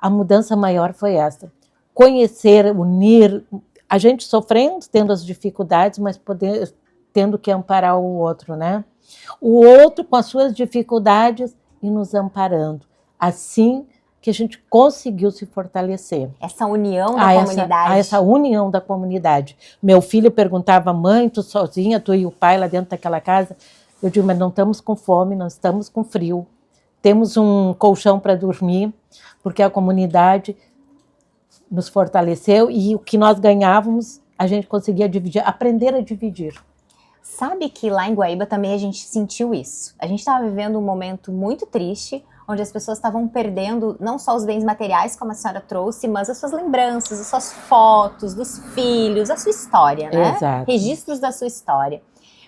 a mudança maior foi essa. Conhecer, unir, a gente sofrendo, tendo as dificuldades, mas tendo que amparar o outro, né? O outro com as suas dificuldades e nos amparando. Assim que a gente conseguiu se fortalecer. Essa união da comunidade. Essa união da comunidade. Meu filho perguntava, mãe, tu sozinha, tu e o pai lá dentro daquela casa? Eu digo, mas não estamos com fome, não estamos com frio. Temos um colchão para dormir, porque a comunidade nos fortaleceu e o que nós ganhávamos, a gente conseguia dividir, aprender a dividir. Sabe que lá em Guaíba também a gente sentiu isso. A gente estava vivendo um momento muito triste, onde as pessoas estavam perdendo não só os bens materiais, como a senhora trouxe, mas as suas lembranças, as suas fotos dos filhos, a sua história, né? Exato. Registros da sua história.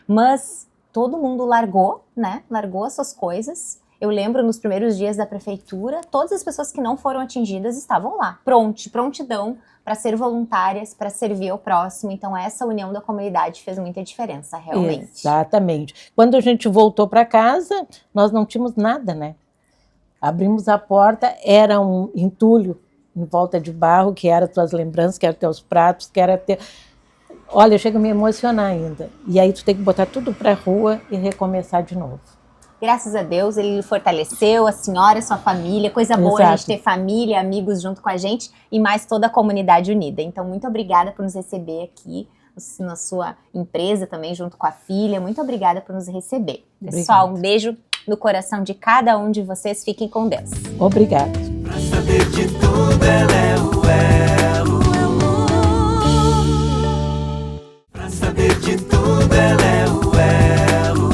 Mas todo mundo largou, né? Largou as suas coisas. Eu lembro nos primeiros dias da prefeitura, todas as pessoas que não foram atingidas estavam lá, prontidão para ser voluntárias, para servir ao próximo. Então essa união da comunidade fez muita diferença, realmente. Exatamente. Quando a gente voltou para casa, nós não tínhamos nada, né? Abrimos a porta, era um entulho em volta de barro, que era tuas lembranças, que era teus pratos, que era ter... Olha, chega a me emocionar ainda. E aí tu tem que botar tudo para a rua e recomeçar de novo. Graças a Deus, ele fortaleceu a senhora, a sua família. Coisa boa a gente ter família, amigos junto com a gente e mais toda a comunidade unida. Então, muito obrigada por nos receber aqui na sua empresa também, junto com a filha. Muito obrigada por nos receber. Obrigada. Pessoal, um beijo no coração de cada um de vocês. Fiquem com Deus. Obrigada. Pra saber de tudo, ela é o elo. Pra saber de tudo, ela é o elo.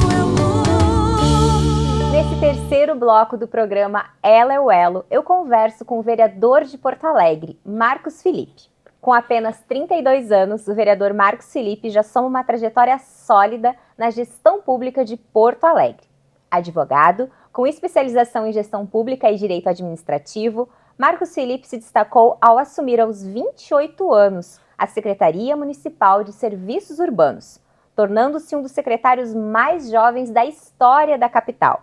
Nesse terceiro bloco do programa Ela é o Elo, eu converso com o vereador de Porto Alegre, Marcos Felipe. Com apenas 32 anos, o vereador Marcos Felipe já soma uma trajetória sólida na gestão pública de Porto Alegre. Advogado, com especialização em gestão pública e direito administrativo, Marcos Felipe se destacou ao assumir aos 28 anos a Secretaria Municipal de Serviços Urbanos, tornando-se um dos secretários mais jovens da história da capital.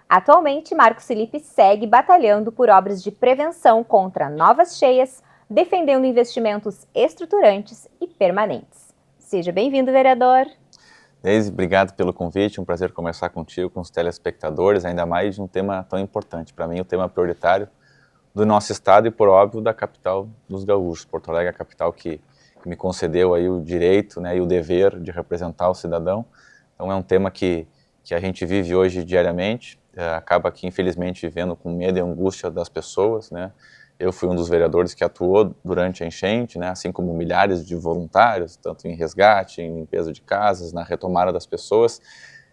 Atualmente, Marcos Felipe segue batalhando por obras de prevenção contra novas cheias, defendendo investimentos estruturantes e permanentes. Seja bem-vindo, vereador. Deise, obrigado pelo convite, um prazer conversar contigo, com os telespectadores, ainda mais de um tema tão importante. Para mim, o tema prioritário do nosso estado e, por óbvio, da capital dos gaúchos. Porto Alegre é a capital que me concedeu aí o direito, né, e o dever de representar o cidadão. Então, é um tema que a gente vive hoje diariamente, acaba aqui, infelizmente, vivendo com medo e angústia das pessoas, né? Eu fui um dos vereadores que atuou durante a enchente, né, assim como milhares de voluntários, tanto em resgate, em limpeza de casas, na retomada das pessoas,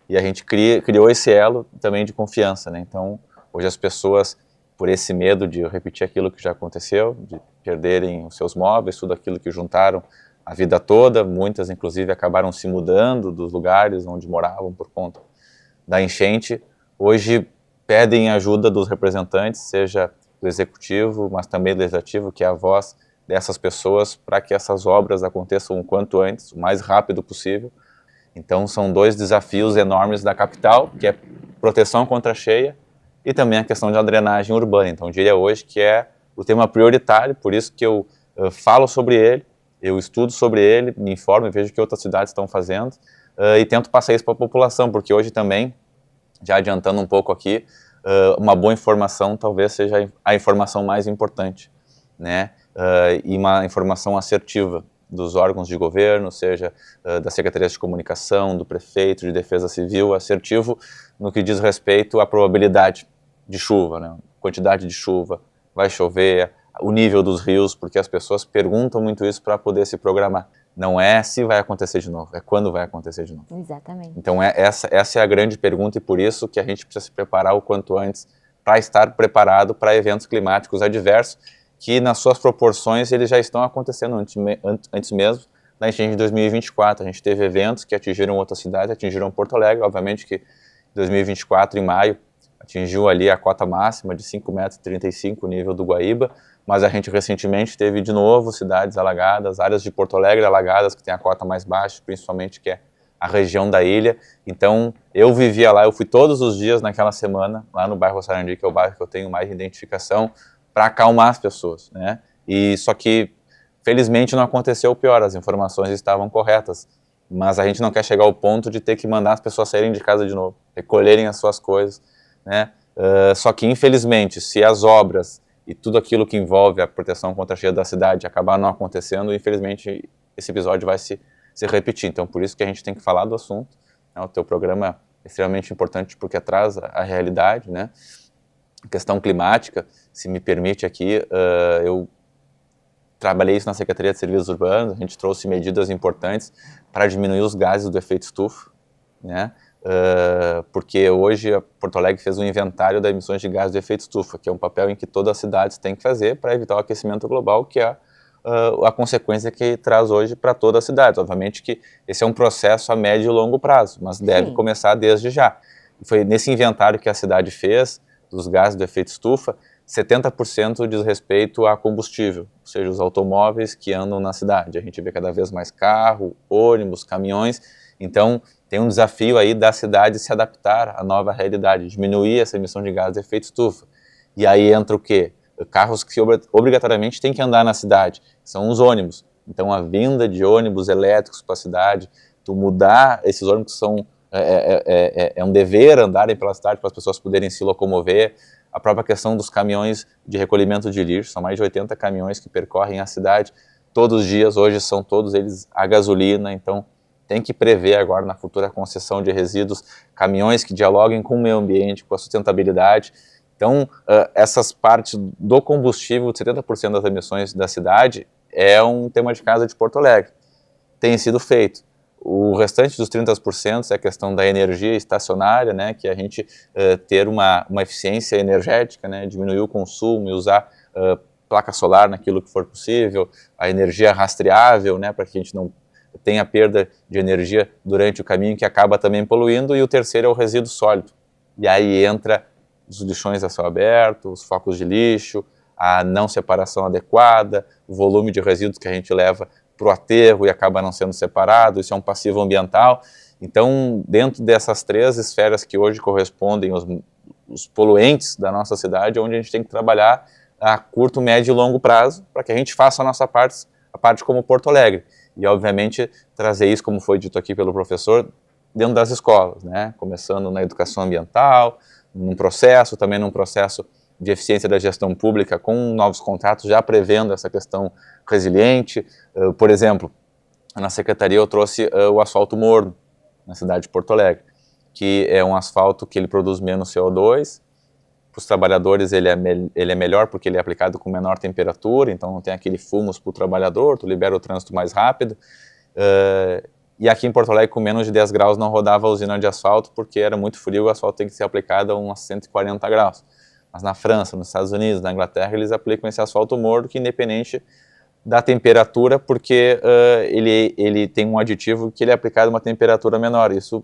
e a gente criou esse elo também de confiança, né? Então, hoje as pessoas, por esse medo de repetir aquilo que já aconteceu, de perderem os seus móveis, tudo aquilo que juntaram a vida toda, muitas inclusive acabaram se mudando dos lugares onde moravam por conta da enchente, hoje pedem ajuda dos representantes, seja do executivo, mas também do legislativo, que é a voz dessas pessoas, para que essas obras aconteçam o quanto antes, o mais rápido possível. Então são dois desafios enormes da capital, que é proteção contra a cheia e também a questão da drenagem urbana. Então eu diria hoje que é o tema prioritário, por isso que eu falo sobre ele, eu estudo sobre ele, me informo e vejo o que outras cidades estão fazendo e tento passar isso para a população, porque hoje também, já adiantando um pouco aqui, uma boa informação talvez seja a informação mais importante, né? E uma informação assertiva dos órgãos de governo, seja das secretarias de comunicação, do prefeito, de defesa civil, assertivo no que diz respeito à probabilidade de chuva, né? Quantidade de chuva, vai chover, o nível dos rios, porque as pessoas perguntam muito isso para poder se programar. Não é se vai acontecer de novo, é quando vai acontecer de novo. Exatamente. Então essa é a grande pergunta e por isso que a gente precisa se preparar o quanto antes para estar preparado para eventos climáticos adversos que nas suas proporções eles já estão acontecendo antes mesmo da enchente de 2024. A gente teve eventos que atingiram outras cidades, atingiram Porto Alegre, obviamente que em 2024, em maio, atingiu ali a cota máxima de 5,35 m o nível do Guaíba, mas a gente recentemente teve de novo cidades alagadas, áreas de Porto Alegre alagadas, que tem a cota mais baixa, principalmente que é a região da ilha. Então eu vivia lá, eu fui todos os dias naquela semana, lá no bairro Sarandi, que é o bairro que eu tenho mais identificação, para acalmar as pessoas, né? E só que, felizmente, não aconteceu o pior, as informações estavam corretas, mas a gente não quer chegar ao ponto de ter que mandar as pessoas saírem de casa de novo, recolherem as suas coisas, né? Só que, infelizmente, se as obras e tudo aquilo que envolve a proteção contra a cheia da cidade acabar não acontecendo, infelizmente, esse episódio vai se repetir. Então, por isso que a gente tem que falar do assunto, né? O teu programa é extremamente importante porque traz a realidade, né? A questão climática, se me permite aqui, eu trabalhei isso na Secretaria de Serviços Urbanos, a gente trouxe medidas importantes para diminuir os gases do efeito estufa, né? Porque hoje Porto Alegre fez um inventário das emissões de gases de efeito estufa, que é um papel em que todas as cidades têm que fazer para evitar o aquecimento global, que é a consequência que traz hoje para todas as cidades. Obviamente que esse é um processo a médio e longo prazo, mas deve começar desde já. Foi nesse inventário que a cidade fez, dos gases do efeito estufa, 70% diz respeito a combustível, ou seja, os automóveis que andam na cidade. A gente vê cada vez mais carro, ônibus, caminhões, então tem um desafio aí da cidade se adaptar à nova realidade, diminuir essa emissão de gases de efeito estufa. E aí entra o quê? Carros que obrigatoriamente têm que andar na cidade, são os ônibus. Então a vinda de ônibus elétricos para a cidade, tu mudar esses ônibus são é um dever andarem pela cidade para as pessoas poderem se locomover. A própria questão dos caminhões de recolhimento de lixo, são mais de 80 caminhões que percorrem a cidade todos os dias, hoje são todos eles a gasolina, então tem que prever agora na futura concessão de resíduos caminhões que dialoguem com o meio ambiente, com a sustentabilidade. Então, essas partes do combustível, 70% das emissões da cidade, é um tema de casa de Porto Alegre. Tem sido feito. O restante dos 30% é a questão da energia estacionária, né, que a gente ter uma eficiência energética, né, diminuir o consumo e usar placa solar naquilo que for possível, a energia rastreável, né, para que a gente não tenha perda de energia durante o caminho, que acaba também poluindo, e o terceiro é o resíduo sólido. E aí entra os lixões a céu aberto, os focos de lixo, a não separação adequada, o volume de resíduos que a gente leva para o aterro e acaba não sendo separado, isso é um passivo ambiental. Então, dentro dessas três esferas que hoje correspondem aos poluentes da nossa cidade, é onde a gente tem que trabalhar a curto, médio e longo prazo, para que a gente faça a nossa parte, a parte como Porto Alegre. E, obviamente, trazer isso, como foi dito aqui pelo professor, dentro das escolas, né? Começando na educação ambiental, também num processo de eficiência da gestão pública, com novos contratos, já prevendo essa questão resiliente. Por exemplo, na secretaria eu trouxe o asfalto morno, na cidade de Porto Alegre, que é um asfalto que ele produz menos CO2, para os trabalhadores ele é melhor porque ele é aplicado com menor temperatura, então não tem aquele fumus para o trabalhador, tu libera o trânsito mais rápido. E aqui em Porto Alegre, com menos de 10 graus, não rodava a usina de asfalto, porque era muito frio, o asfalto tem que ser aplicado a uns 140 graus. Mas na França, nos Estados Unidos, na Inglaterra, eles aplicam esse asfalto morno, que independente da temperatura, porque ele tem um aditivo que ele é aplicado a uma temperatura menor, isso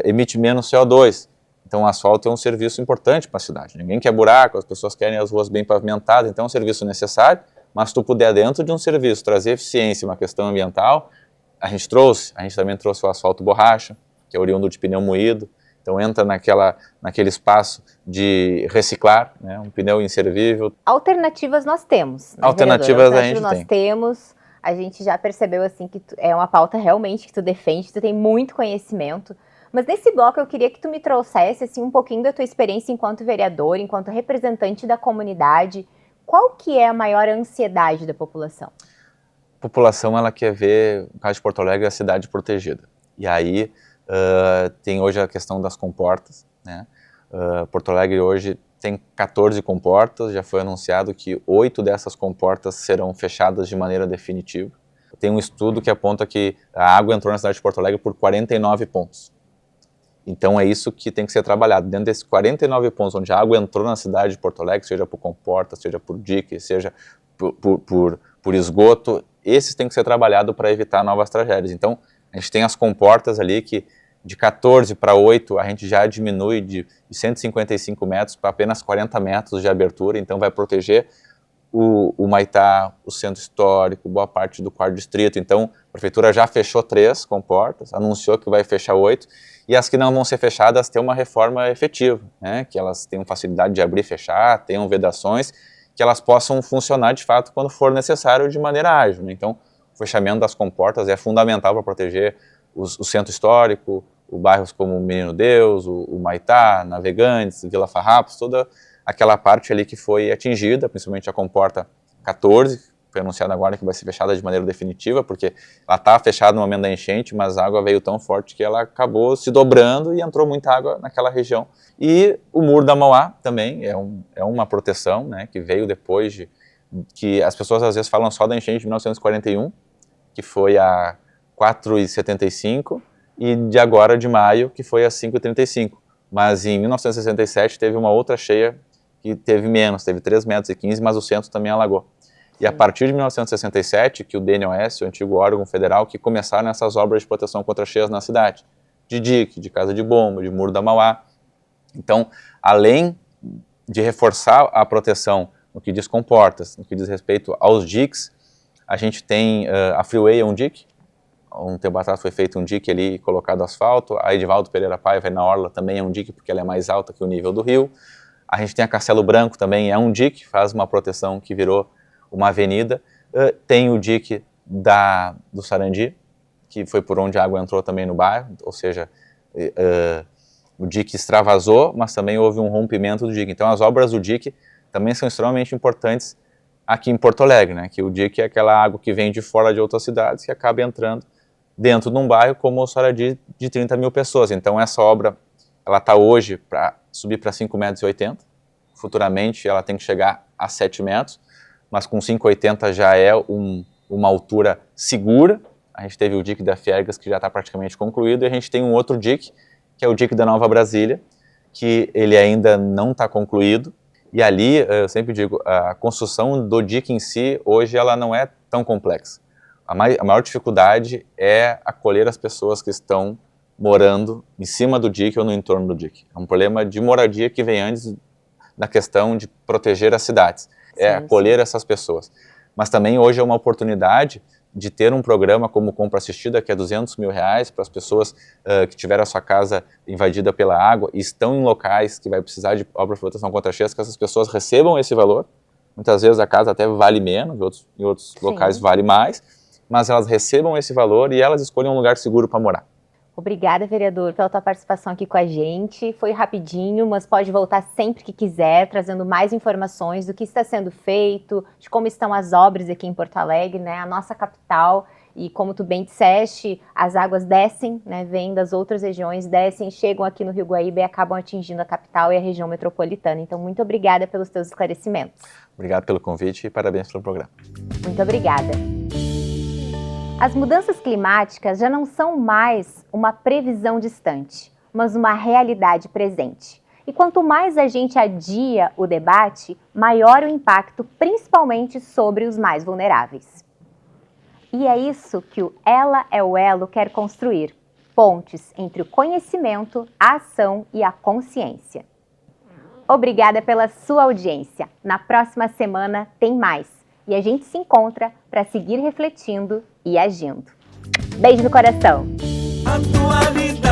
emite menos CO2. Então o asfalto é um serviço importante para a cidade. Ninguém quer buraco, as pessoas querem as ruas bem pavimentadas, então é um serviço necessário, mas se tu puder, dentro de um serviço, trazer eficiência e uma questão ambiental, a gente também trouxe o asfalto borracha, que é oriundo de pneu moído, então entra naquele espaço de reciclar, né, um pneu inservível. Alternativas nós temos, né, Alternativas a gente nós temos, a gente já percebeu assim que é uma pauta realmente que tu defende, tu tem muito conhecimento, mas nesse bloco eu queria que tu me trouxesse assim, um pouquinho da tua experiência enquanto vereador, enquanto representante da comunidade. Qual que é a maior ansiedade da população? A população, ela quer ver, no caso de Porto Alegre, a cidade protegida. E aí tem hoje a questão das comportas, né? Porto Alegre hoje tem 14 comportas, já foi anunciado que 8 dessas comportas serão fechadas de maneira definitiva. Tem um estudo que aponta que a água entrou na cidade de Porto Alegre por 49 pontos. Então é isso que tem que ser trabalhado. Dentro desses 49 pontos onde a água entrou na cidade de Porto Alegre, seja por comporta, seja por dique, seja por esgoto, esses têm que ser trabalhados para evitar novas tragédias. Então a gente tem as comportas ali que de 14 para 8 a gente já diminui de 155 metros para apenas 40 metros de abertura, então vai proteger o Maitá, o centro histórico, boa parte do quarto distrito. Então a prefeitura já fechou 3 comportas, anunciou que vai fechar 8, e as que não vão ser fechadas têm uma reforma efetiva, né? Que elas tenham facilidade de abrir e fechar, tenham vedações, que elas possam funcionar de fato quando for necessário de maneira ágil, né? Então, o fechamento das comportas é fundamental para proteger o centro histórico, os bairros como Menino Deus, o Maitá, Navegantes, Vila Farrapos, toda aquela parte ali que foi atingida, principalmente a comporta 14, foi anunciado agora que vai ser fechada de maneira definitiva, porque ela estava fechada no momento da enchente, mas a água veio tão forte que ela acabou se dobrando e entrou muita água naquela região. E o Muro da Mauá também é uma proteção, né, que veio depois de que as pessoas às vezes falam só da enchente de 1941, que foi a 4,75, e de agora de maio, que foi a 5,35. Mas em 1967 teve uma outra cheia que teve menos, teve 3,15 metros, mas o centro também alagou. E a partir de 1967, que o DNOS, o antigo órgão federal, que começaram essas obras de proteção contra cheias na cidade, de dique, de casa de bomba, de Muro da Mauá. Então, além de reforçar a proteção no que diz comportas, no que diz respeito aos diques, a gente tem a Freeway é um dique. Um tempo atrás foi feito um dique ali, colocado asfalto. A Edivaldo Pereira Paiva, na Orla, também é um dique, porque ela é mais alta que o nível do rio. A gente tem a Castelo Branco, também é um dique, faz uma proteção que virou uma avenida. Tem o dique do Sarandi, que foi por onde a água entrou também no bairro, ou seja, o dique extravasou, mas também houve um rompimento do dique. Então as obras do dique também são extremamente importantes aqui em Porto Alegre, né? Que o dique é aquela água que vem de fora de outras cidades que acaba entrando dentro de um bairro como o Sarandi de 30 mil pessoas. Então essa obra, ela está hoje para subir para 5,80 metros, futuramente ela tem que chegar a 7 metros, mas com 5,80 já é uma altura segura. A gente teve o dique da Fiergas, que já está praticamente concluído, e a gente tem um outro dique, que é o dique da Nova Brasília, que ele ainda não está concluído, e ali, eu sempre digo, a construção do dique em si, hoje, ela não é tão complexa. A maior dificuldade é acolher as pessoas que estão morando em cima do dique ou no entorno do dique. É um problema de moradia que vem antes da questão de proteger as cidades. É acolher essas pessoas. Mas também hoje é uma oportunidade de ter um programa como Compra Assistida, que é R$200 mil para as pessoas que tiveram a sua casa invadida pela água e estão em locais que vai precisar de obra de proteção contra cheias, que essas pessoas recebam esse valor. Muitas vezes a casa até vale menos, em outros locais vale mais, mas elas recebam esse valor e elas escolham um lugar seguro para morar. Obrigada, vereador, pela tua participação aqui com a gente. Foi rapidinho, mas pode voltar sempre que quiser, trazendo mais informações do que está sendo feito, de como estão as obras aqui em Porto Alegre, né, a nossa capital. E como tu bem disseste, as águas descem, né, vêm das outras regiões, descem, chegam aqui no Rio Guaíba e acabam atingindo a capital e a região metropolitana. Então, muito obrigada pelos teus esclarecimentos. Obrigado pelo convite e parabéns pelo programa. Muito obrigada. As mudanças climáticas já não são mais uma previsão distante, mas uma realidade presente. E quanto mais a gente adia o debate, maior o impacto, principalmente sobre os mais vulneráveis. E é isso que o Ela é o Elo quer construir: pontes entre o conhecimento, a ação e a consciência. Obrigada pela sua audiência. Na próxima semana tem mais. E a gente se encontra para seguir refletindo e agindo. Beijo no coração! Atualidade.